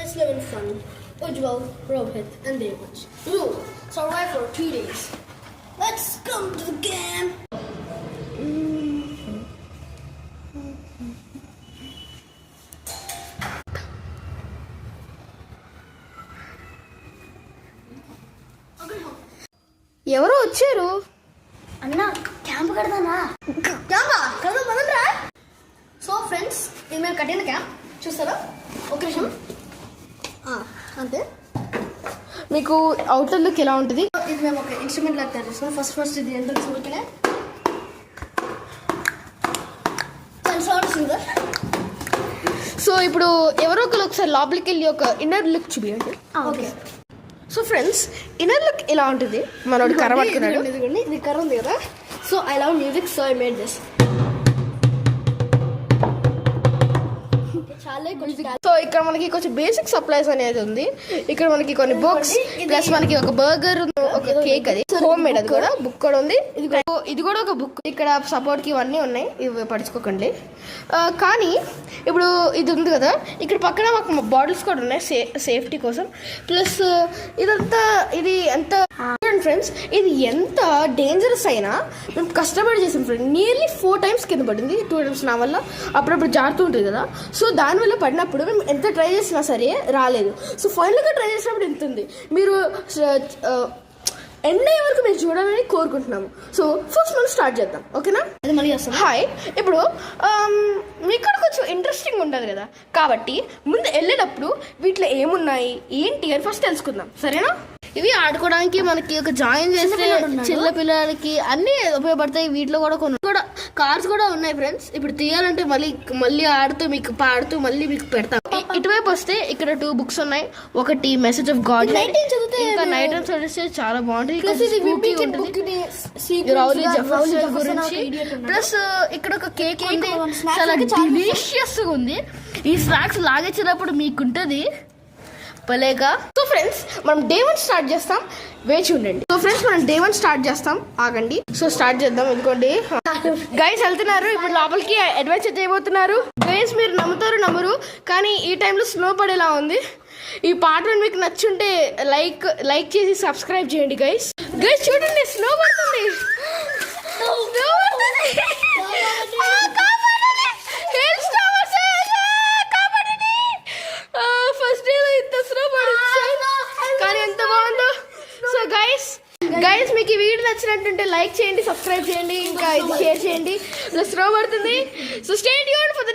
Let's live in fun. Ujjwal, Rohit, and Devansh. Rule: survive for 3 days. Let's come to the game. ఎవరో వచ్చారు అన్న camp కడదానా? CAMPA కడదాం పదండ్రా. So friends, ఇది మేము కట్టిన క్యాంప్ చూస్తారా? ఒక నిమిషం. అంతే. మీకు అవుటర్ లుక్ ఎలా ఉంటుంది? ఇది మేము ఒక ఇన్స్ట్రుమెంట్ లాగా తయారు చేస్తాం. ఫస్ట్ ఇది ఎంత చూడకనే సో ఇప్పుడు ఎవరో ఒకరు ఒకసారి లోపలికి వెళ్ళి ఒక ఇన్నర్ లుక్ చూపించండి. Okay. So friends, inner loop ఎలా ఉంటుంది? మనోడు కర్ర పట్టుకున్నాడు. ఇది కర్ర ఉంది కదా. So I love music, so I made this. So ఇక్కడ మనకి కొంచెం బేసిక్ సప్లైస్ అనేది ఉంది. ఇక్కడ మనకి కొన్ని బుక్స్, ప్లస్ మనకి ఒక బర్గర్, ఒక కేక్, అది హోమ్ మేడ్, అది కూడా బుక్ కూడా ఉంది. ఇది కూడా ఒక బుక్. ఇక్కడ సపోర్ట్ కి ఇవన్నీ ఉన్నాయి, ఇవి పడుచుకోకండి. కానీ ఇప్పుడు ఇది ఉంది కదా, ఇక్కడ పక్కన మాకు బాటిల్స్ కూడా ఉన్నాయి సేఫ్టీ కోసం. ప్లస్ ఇదంతా ఇది ఎంత ఫ్రెండ్స్, ఇది ఎంత డేంజరస్ అయినా మేము కష్టపడి చేసాం ఫ్రెండ్. నియర్లీ 4 times కింద పడింది. 2 times నా వల్ల అప్పుడప్పుడు జారుతూ ఉంటుంది కదా. సో దానివల్ల పడినప్పుడు మేము ఎంత ట్రై చేసినా సరే రాలేదు. సో ఫైనల్గా ట్రై చేసినప్పుడు ఎంత ఉంది, మీరు ఎండ్ అయ్యే వరకు మీరు చూడాలని కోరుకుంటున్నాము. సో ఫస్ట్ మనం స్టార్ట్ చేద్దాం, ఓకేనా? అది మళ్ళీ వస్తాం. హాయ్. ఇప్పుడు మీకు కూడా కొంచెం ఇంట్రెస్టింగ్ ఉంటుంది కదా, కాబట్టి ముందు వెళ్ళేటప్పుడు వీటిలో ఏమున్నాయి ఏంటి అని ఫస్ట్ తెలుసుకుందాం, సరేనా? ఇవి ఆడుకోవడానికి మనకి ఒక జాయిన్ చేస్తే చిన్న పిల్లలకి అన్నీ ఉపయోగపడతాయి. వీటిలో కూడా కొన్ని కార్స్ కూడా ఉన్నాయి ఫ్రెండ్స్. ఇప్పుడు తీయాలంటే మళ్ళీ ఆడుతూ మీకు పాడుతూ మళ్ళీ మీకు పెడతాం. ఇటువైపు వస్తే ఇక్కడ 2 books ఉన్నాయి. ఒకటి మెసేజ్ ఆఫ్ గాడ్, ఇంకా నైట్ అండ్ చదివిస్తే చాలా బాగుంటుంది. గురించి ప్లస్ ఇక్కడ ఒక కేక్ ఉంది, చాలా డిలీషియస్ గా ఉంది. ఈ స్నాక్స్ లాగేసినప్పుడు మీకుంటది భలేగా. సో ఫ్రెండ్స్, మనం డే 1 స్టార్ట్ చేస్తాం, వేచి ఉండండి. సో ఫ్రెండ్స్, మనం డే 1 స్టార్ట్ చేస్తాం, ఆగండి. సో స్టార్ట్ చేద్దాం. ఎందుకోండి గైస్ వెళ్తున్నారు ఇప్పుడు లోపలికి, అడ్వెంచర్ చేయబోతున్నారు. గైస్ మీరు నమ్ముతారు నమ్మరు, కానీ ఈ టైంలో స్నో పడేలా ఉంది. ఈ పాట మీకు నచ్చుంటే లైక్ చేసి సబ్స్క్రైబ్ చేయండి గైస్. గైస్ చూడండి, స్నో పడుతుంది. ఫస్ట్ డే ఇంత స్నో పడుతుంది, కానీ ఎంత బాగుందో. సో గైస్ మీకు ఈ వీడియో నచ్చినట్టుంటే లైక్ చేయండి, సబ్స్క్రైబ్ చేయండి, ఇంకా ఇది షేర్ చేయండి. స్నో పడుతుంది. So stay tuned for the